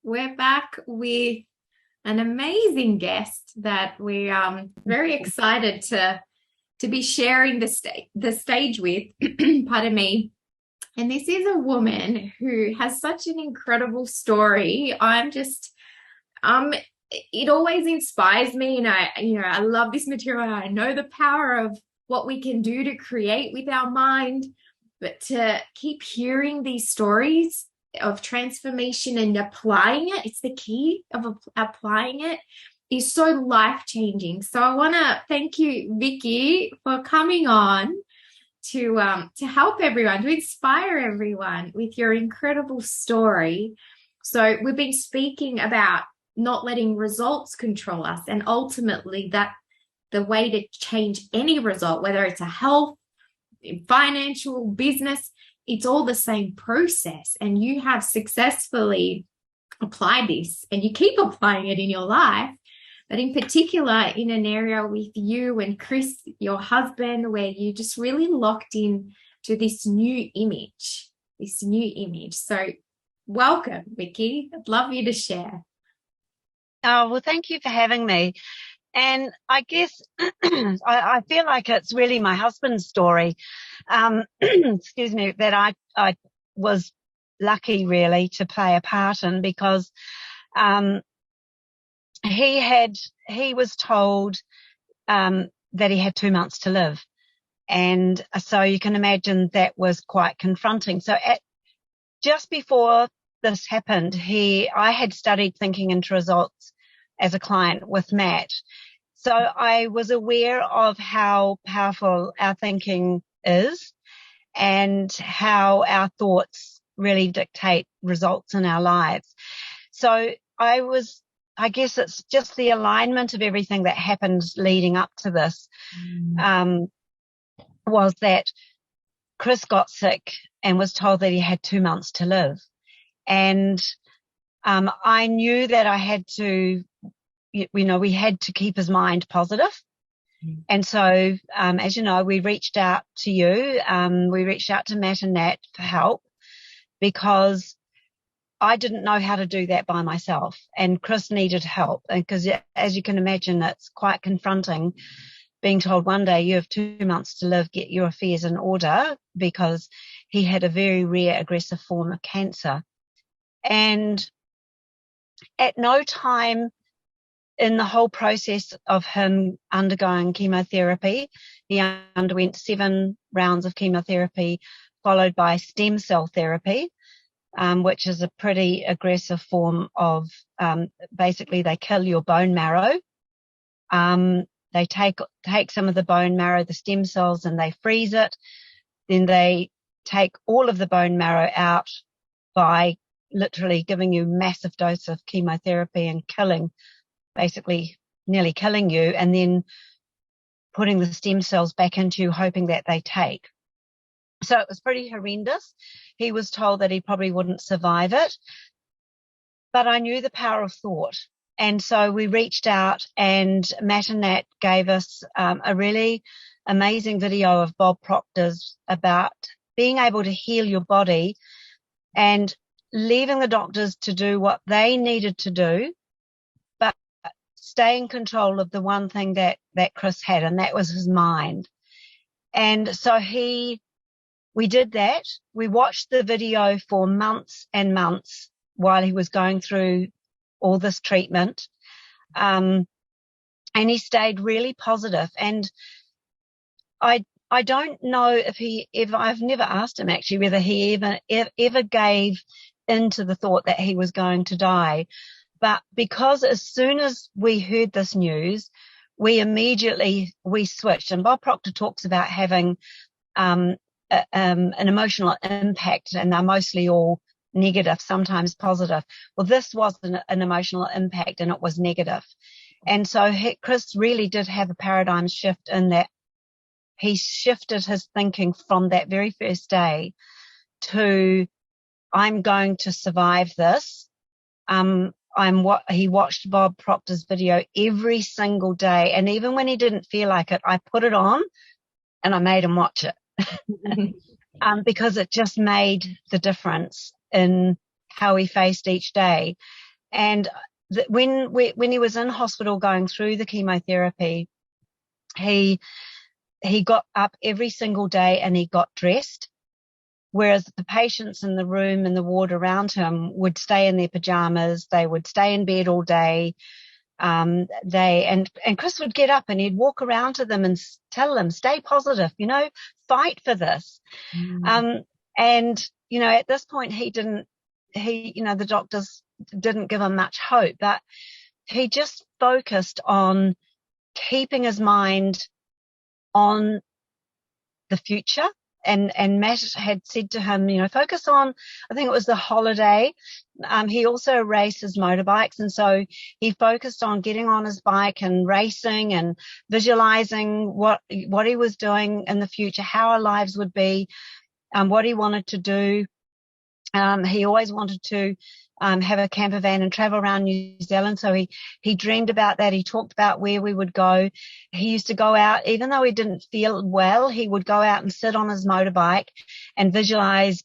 We're back with an amazing guest that we are very excited to be sharing the stage with. Pardon me. And this is a woman who has such an incredible story. It always inspires me, and I love this material. I know the power of what we can do to create with our mind, but to keep hearing these stories of transformation and applying it, it's the key of applying it, is so life-changing. So I want to thank you, Vicki, for coming on to help everyone, to inspire everyone with your incredible story. So we've been speaking about not letting results control us, and ultimately that the way to change any result, whether it's a health, financial, business, it's all the same process. And you have successfully applied this, and you keep applying it in your life, but in particular in an area with you and Chris, your husband, where you just really locked in to this new image. So welcome, Vicki. I'd love you to share. Oh, well, thank you for having me. And I guess I feel like it's really my husband's story, excuse me, that I was lucky really to play a part in, because he was told that he had 2 months to live. And so you can imagine that was quite confronting. So just before this happened, I had studied thinking into results as a client with Matt. So I was aware of how powerful our thinking is and how our thoughts really dictate results in our lives. So I guess it's just the alignment of everything that happened leading up to this, was that Chris got sick and was told that he had 2 months to live. And I knew that I had to, we had to keep his mind positive. And so, as you know, we reached out to you. We reached out to Matt and Nat for help, because I didn't know how to do that by myself, and Chris needed help. And because, as you can imagine, it's quite confronting being told one day you have 2 months to live, get your affairs in order, because he had a very rare aggressive form of cancer. And at no time in the whole process of him undergoing chemotherapy, he underwent 7 rounds of chemotherapy, followed by stem cell therapy, which is a pretty aggressive form of, basically they kill your bone marrow. They take some of the bone marrow, the stem cells, and they freeze it. Then they take all of the bone marrow out by literally giving you massive dose of chemotherapy and basically nearly killing you, and then putting the stem cells back into you, hoping that they take. So it was pretty horrendous. He was told that he probably wouldn't survive it, but I knew the power of thought. And so we reached out, and Matt and Nat gave us a really amazing video of Bob Proctor's about being able to heal your body and leaving the doctors to do what they needed to do, but stay in control of the one thing that Chris had, and that was his mind. And so we did that. We watched the video for months and months while he was going through all this treatment. And he stayed really positive. And I don't know if I've never asked him actually whether he ever gave into the thought that he was going to die. But because as soon as we heard this news, we switched. And Bob Proctor talks about having an emotional impact, and they're mostly all negative, sometimes positive. Well, this was an emotional impact, and it was negative. And so Chris really did have a paradigm shift in that he shifted his thinking from that very first day to, I'm going to survive this. He watched Bob Proctor's video every single day. And even when he didn't feel like it, I put it on and I made him watch it. Because it just made the difference in how he faced each day. And when he was in hospital going through the chemotherapy, he got up every single day and he got dressed, whereas the patients in the room and the ward around him would stay in their pajamas. They would stay in bed all day. And Chris would get up and he'd walk around to them and tell them, stay positive, fight for this. And, at this point the doctors didn't give him much hope, but he just focused on keeping his mind on the future. And Matt had said to him, focus on, I think it was the holiday. He also races motorbikes. And so he focused on getting on his bike and racing and visualizing what he was doing in the future, how our lives would be, what he wanted to do. He always wanted to have a camper van and travel around New Zealand. So he dreamed about that. He talked about where we would go. He used to go out, even though he didn't feel well, he would go out and sit on his motorbike and visualize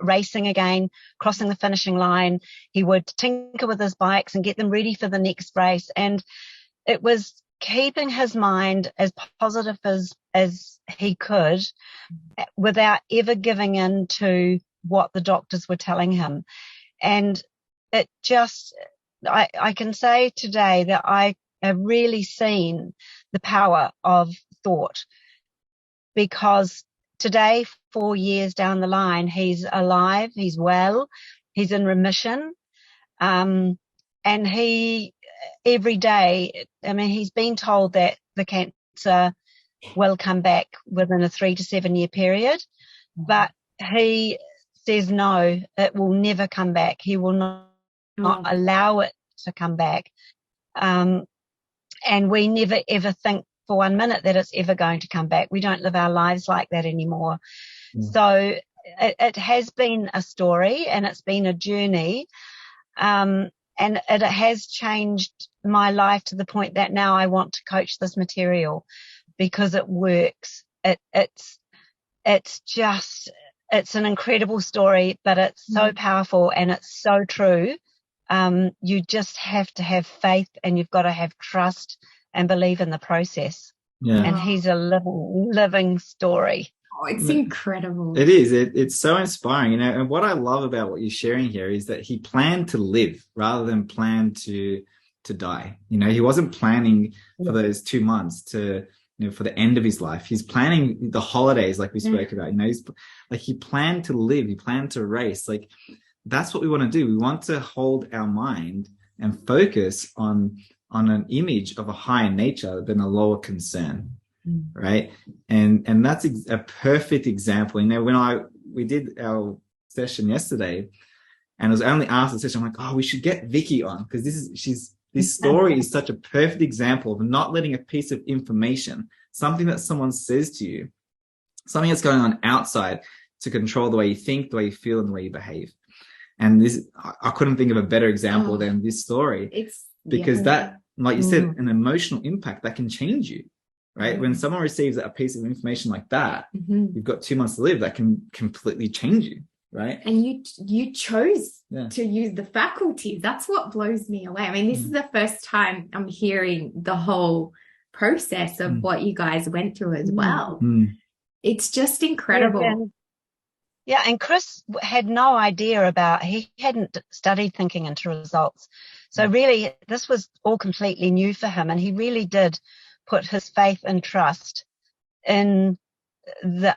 racing again, crossing the finishing line. He would tinker with his bikes and get them ready for the next race. And it was keeping his mind as positive as he could without ever giving in to what the doctors were telling him. And it just, I can say today that I have really seen the power of thought, because today, 4 years down the line, he's alive, he's well, he's in remission. And he, every day, he's been told that the cancer will come back within a 3 to 7 year period, but he says no, it will never come back. He will not allow it to come back. And we never ever think for 1 minute that it's ever going to come back. We don't live our lives like that anymore. So it has been a story and it's been a journey. And it has changed my life to the point that now I want to coach this material because it works. It's an incredible story, but it's so powerful and it's so true. You just have to have faith and you've got to have trust and believe in the process. Yeah. And he's a living story. Oh, it's incredible. It is. It's so inspiring, and what I love about what you're sharing here is that he planned to live rather than plan to die. He wasn't planning for those 2 months to, for the end of his life. He's planning the holidays, like we spoke about. He's like, he planned to live. He planned to race. Like, that's what we want to do. We want to hold our mind and focus on an image of a higher nature than a lower concern. Right. And that's a perfect example. When we did our session yesterday, and it was only after the session, I'm like, oh, we should get Vicki on, because this story is such a perfect example of not letting a piece of information, something that someone says to you, something that's going on outside, to control the way you think, the way you feel, and the way you behave. And this, I couldn't think of a better example than this story, because that, like you said, an emotional impact that can change you. Right. When someone receives a piece of information like that, you've got 2 months to live, that can completely change you. Right. And you chose to use the faculties. That's what blows me away. This is the first time I'm hearing the whole process of what you guys went through as well. It's just incredible. Yeah. And Chris had no idea he hadn't studied thinking into results. So really, this was all completely new for him. And he really did put his faith and trust in the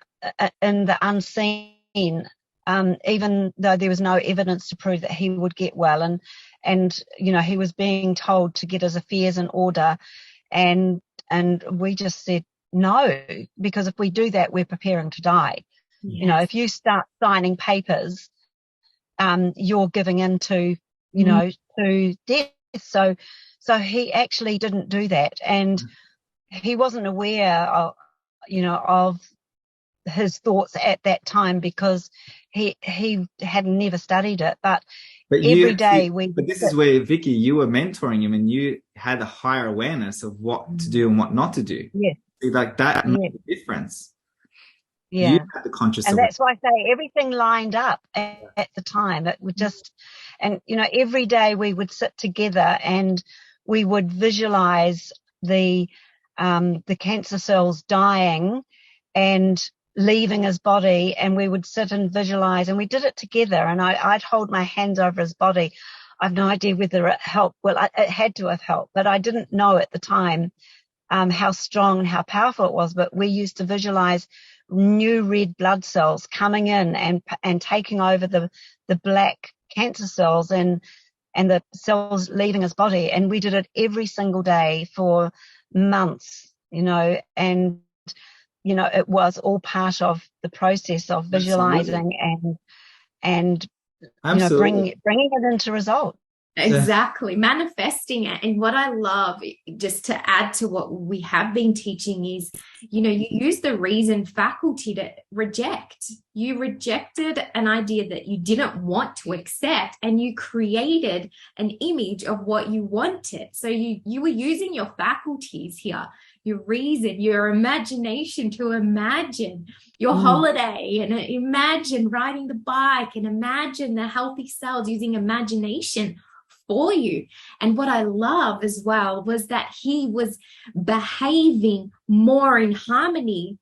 unseen, even though there was no evidence to prove that he would get well. And he was being told to get his affairs in order, and we just said no, because if we do that, we're preparing to die. Yes. If you start signing papers, you're giving in to to death. So he actually didn't do that, and he wasn't aware of his thoughts at that time, because he had never studied it. But every day But this is where, Vicki, you were mentoring him, and you had a higher awareness of what to do and what not to do. Yes. Like that made a difference. You Yeah. had the conscious And awareness. that's why I say everything lined up at the time. It would just, and every day we would sit together and we would visualize the cancer cells dying and leaving his body, and we would sit and visualize, and we did it together. And I'd hold my hands over his body. I've no idea whether it helped. Well, it had to have helped, but I didn't know at the time how strong and how powerful it was. But we used to visualize new red blood cells coming in and taking over the black cancer cells and the cells leaving his body. And we did it every single day for months, and it was all part of the process of Absolutely. visualizing and Absolutely. bringing it into result. Exactly, manifesting it. And what I love, just to add to what we have been teaching, is you use the reason faculty to reject. You rejected an idea that you didn't want to accept, and you created an image of what you wanted. So you were using your faculties here, your reason, your imagination, to imagine your holiday, and imagine riding the bike, and imagine the healthy cells, using imagination for you. And what I love as well was that he was behaving more in harmony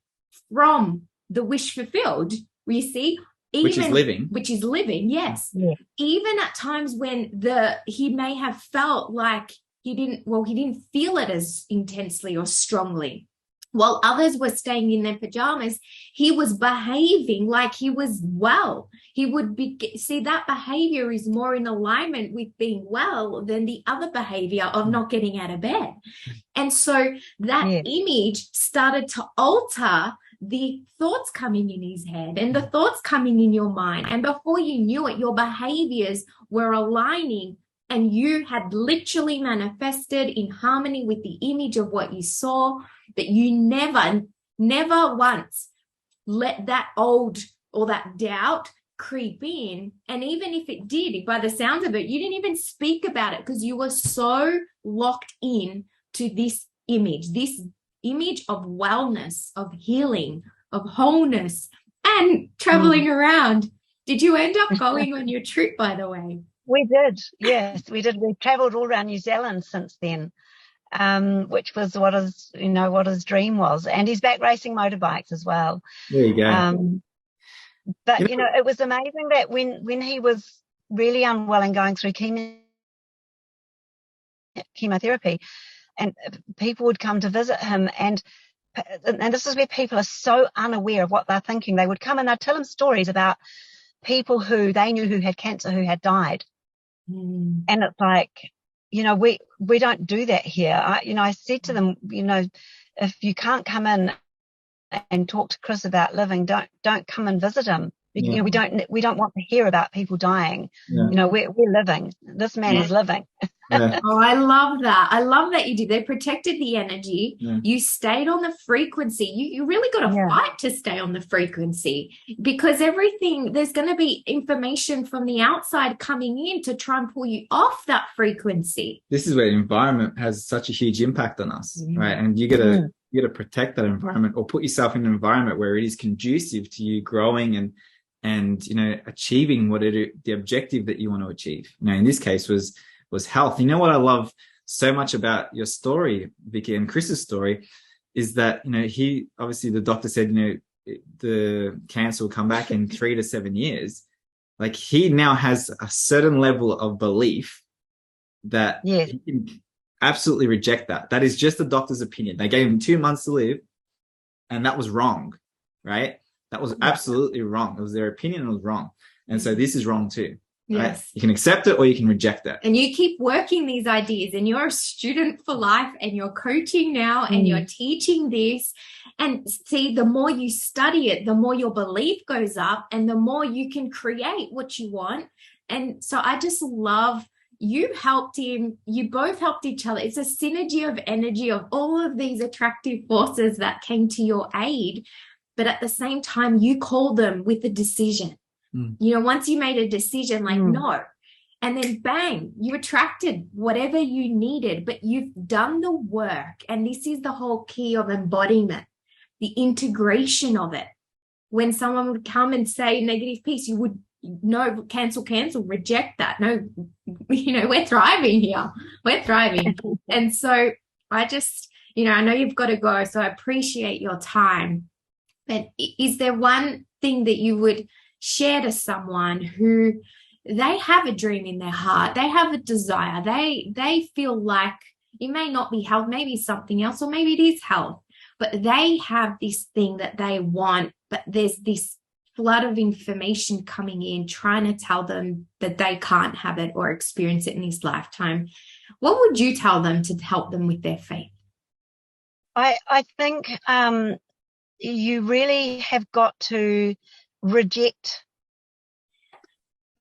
from the wish fulfilled. You see, Which is living. Yes. Yeah. Even at times when he may have felt like he didn't feel it as intensely or strongly. While others were staying in their pajamas, he was behaving like he was well. He would see that behavior is more in alignment with being well than the other behavior of not getting out of bed. And so that image started to alter the thoughts coming in his head and the thoughts coming in your mind. And before you knew it, your behaviors were aligning, and you had literally manifested in harmony with the image of what you saw. But you never once let that old or that doubt creep in. And even if it did, by the sounds of it, you didn't even speak about it because you were so locked in to this image of wellness, of healing, of wholeness, and traveling around. Did you end up going on your trip, by the way? We did. Yes, we did. We've traveled all around New Zealand since then. Which was what his dream was. And he's back racing motorbikes as well. There you go. But it was amazing that when he was really unwell and going through chemotherapy, and people would come to visit him, and this is where people are so unaware of what they're thinking. They would come and they'd tell him stories about people who they knew who had cancer, who had died. And it's like, we don't do that here. I said to them, if you can't come in and talk to Chris about living, don't come and visit him. We don't want to hear about people dying. We're living. This man is living. Oh, I love that. I love that you did. They protected the energy. You stayed on the frequency. You really got to fight to stay on the frequency, because there's going to be information from the outside coming in to try and pull you off that frequency. This is where the environment has such a huge impact on us, right? And you got to protect that environment, or put yourself in an environment where it is conducive to you growing and achieving the objective that you want to achieve. In this case was health. What I love so much about your story, Vicki, and Chris's story, is that he obviously, the doctor said the cancer will come back in 3 to 7 years. Like, he now has a certain level of belief that he can absolutely reject that. That is just the doctor's opinion. They gave him 2 months to live, and that was wrong, right? That was absolutely wrong. It was their opinion, and it was wrong. And so this is wrong too. Right? Yes. You can accept it or you can reject it. And you keep working these ideas, and you're a student for life, and you're coaching now, and you're teaching this. And see, the more you study it, the more your belief goes up, and the more you can create what you want. And so I just love, you helped him, you both helped each other. It's a synergy of energy of all of these attractive forces that came to your aid. But at the same time, you called them with a decision. Once you made a decision, like, no, and then bang, you attracted whatever you needed, but you've done the work. And this is the whole key of embodiment, the integration of it. when someone would come and say negative piece, you would no, cancel, reject that. No, we're thriving here. We're thriving. And so I just, I know you've got to go, so I appreciate your time. But is there one thing that you would share to someone who they have a dream in their heart, they have a desire, they feel like it may not be health, maybe something else, or maybe it is health, but they have this thing that they want, but there's this flood of information coming in trying to tell them that they can't have it or experience it in this lifetime. What would you tell them to help them with their faith? I think you really have got to reject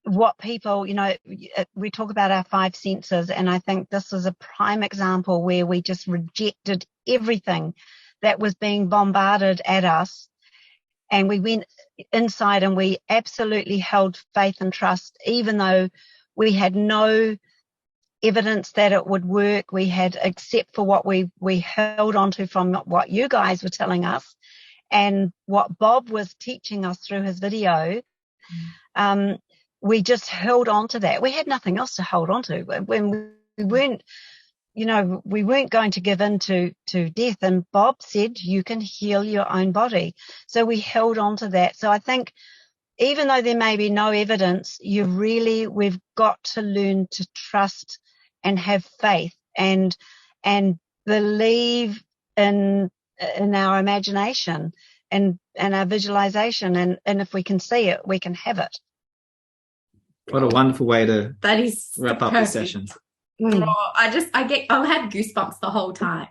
what people, we talk about our five senses, and I think this is a prime example where we just rejected everything that was being bombarded at us. And we went inside and we absolutely held faith and trust, even though we had no evidence that it would work. We had, except for what we held onto from what you guys were telling us and what Bob was teaching us through his video. We just held on to that. We had nothing else to hold on to. When we weren't, we weren't going to give in to death. And Bob said, you can heal your own body. So we held on to that. So I think even though there may be no evidence, we've got to learn to trust and have faith and believe in our imagination and our visualization. And if we can see it, we can have it. What a wonderful way to that is wrap up the session. Oh, I had goosebumps the whole time.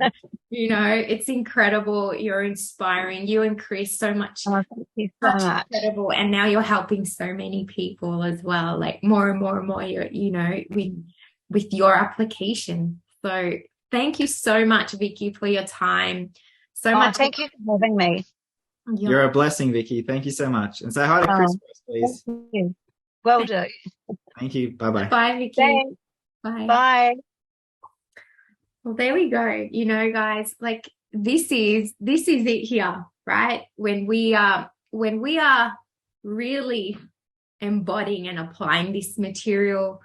It's incredible. You're inspiring. You and Chris so much. Oh, thank you so much. Incredible. And now you're helping so many people as well. Like more and more and more, with your application. So thank you so much, Vicki, for your time. So much. Thank you for having me. You're a blessing, Vicki. Thank you so much. And say hi to Chris, please. Thank you. Will do. Thank you. Bye-bye. Bye, Vicki. Thanks. Bye. Bye. Well, there we go. Guys, like this is it here, right? When we are really embodying and applying this material,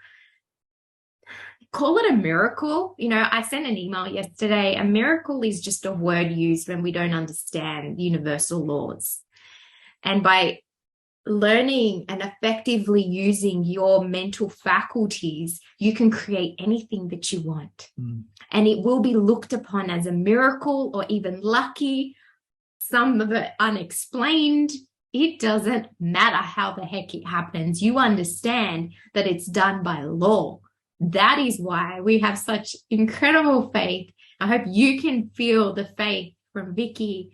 call it a miracle. I sent an email yesterday. A miracle is just a word used when we don't understand universal laws. And by learning and effectively using your mental faculties, you can create anything that you want. And it will be looked upon as a miracle or even lucky, some of it unexplained. It doesn't matter how the heck it happens. You understand that it's done by law. That is why we have such incredible faith. I hope you can feel the faith from Vicki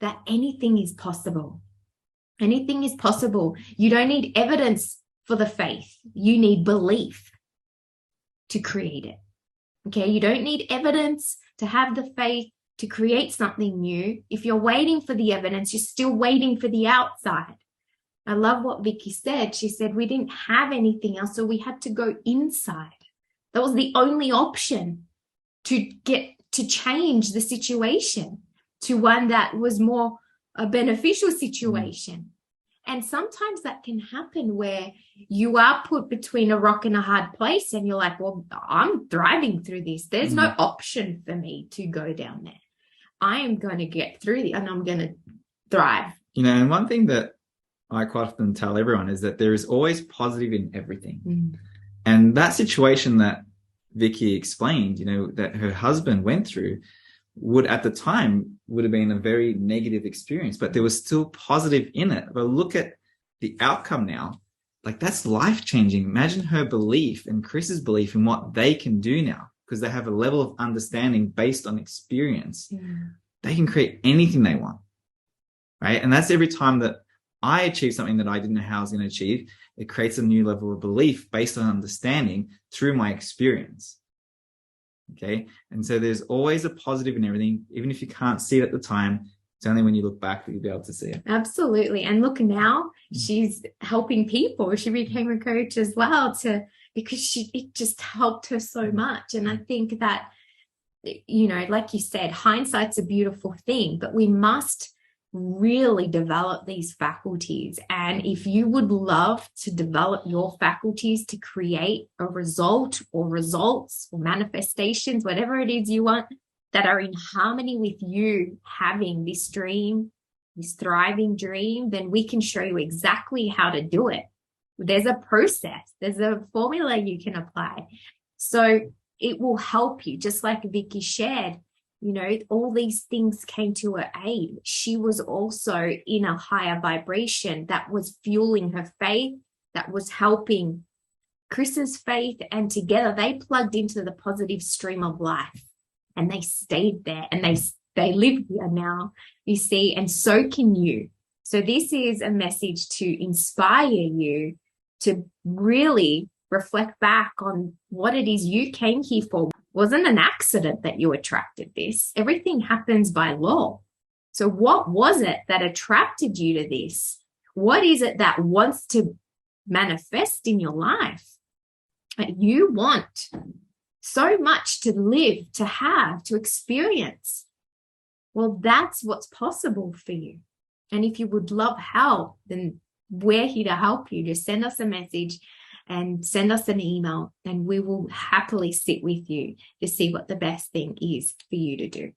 that anything is possible. Anything is possible. You don't need evidence for the faith. You need belief to create it. Okay, you don't need evidence to have the faith to create something new. If you're waiting for the evidence, you're still waiting for the outside. I love what Vicki said. She said we didn't have anything else, so we had to go inside. That was the only option to change the situation to one that was more a beneficial situation. And sometimes that can happen where you are put between a rock and a hard place and you're like, well, I'm thriving through this. There's no option for me to go down there. I am going to get through it and I'm going to thrive. And one thing that I quite often tell everyone is that there is always positive in everything. And that situation that Vicki explained, that her husband went through would at the time would have been a very negative experience, but there was still positive in it. But look at the outcome now. Like that's life-changing. Imagine her belief and Chris's belief in what they can do now, because they have a level of understanding based on experience. They can create anything they want, right? And that's every time that I achieve something that I didn't know how I was going to achieve, it creates a new level of belief based on understanding through my experience. Okay. And so there's always a positive in everything. Even if you can't see it at the time, it's only when you look back that you'll be able to see it. Absolutely. And look, now she's helping people. She became a coach as well because it just helped her so much. And I think that, like you said, hindsight's a beautiful thing, but we must really develop these faculties. And if you would love to develop your faculties to create a result or results or manifestations, whatever it is you want, that are in harmony with you having this dream, this thriving dream, then we can show you exactly how to do it. There's a process, there's a formula you can apply. So it will help you, just like Vicki shared. You know, all these things came to her aid. She was also in a higher vibration that was fueling her faith, that was helping Chris's faith, and together they plugged into the positive stream of life, and they stayed there, and they live here now, you see, and so can you. So this is a message to inspire you to really reflect back on what it is you came here for. It wasn't an accident that you attracted this. Everything happens by law. So what was it that attracted you to this? What is it that wants to manifest in your life? You want so much to live, to have, to experience. Well, that's what's possible for you. And if you would love help, then we're here to help you. Just send us a message and send us an email, and we will happily sit with you to see what the best thing is for you to do.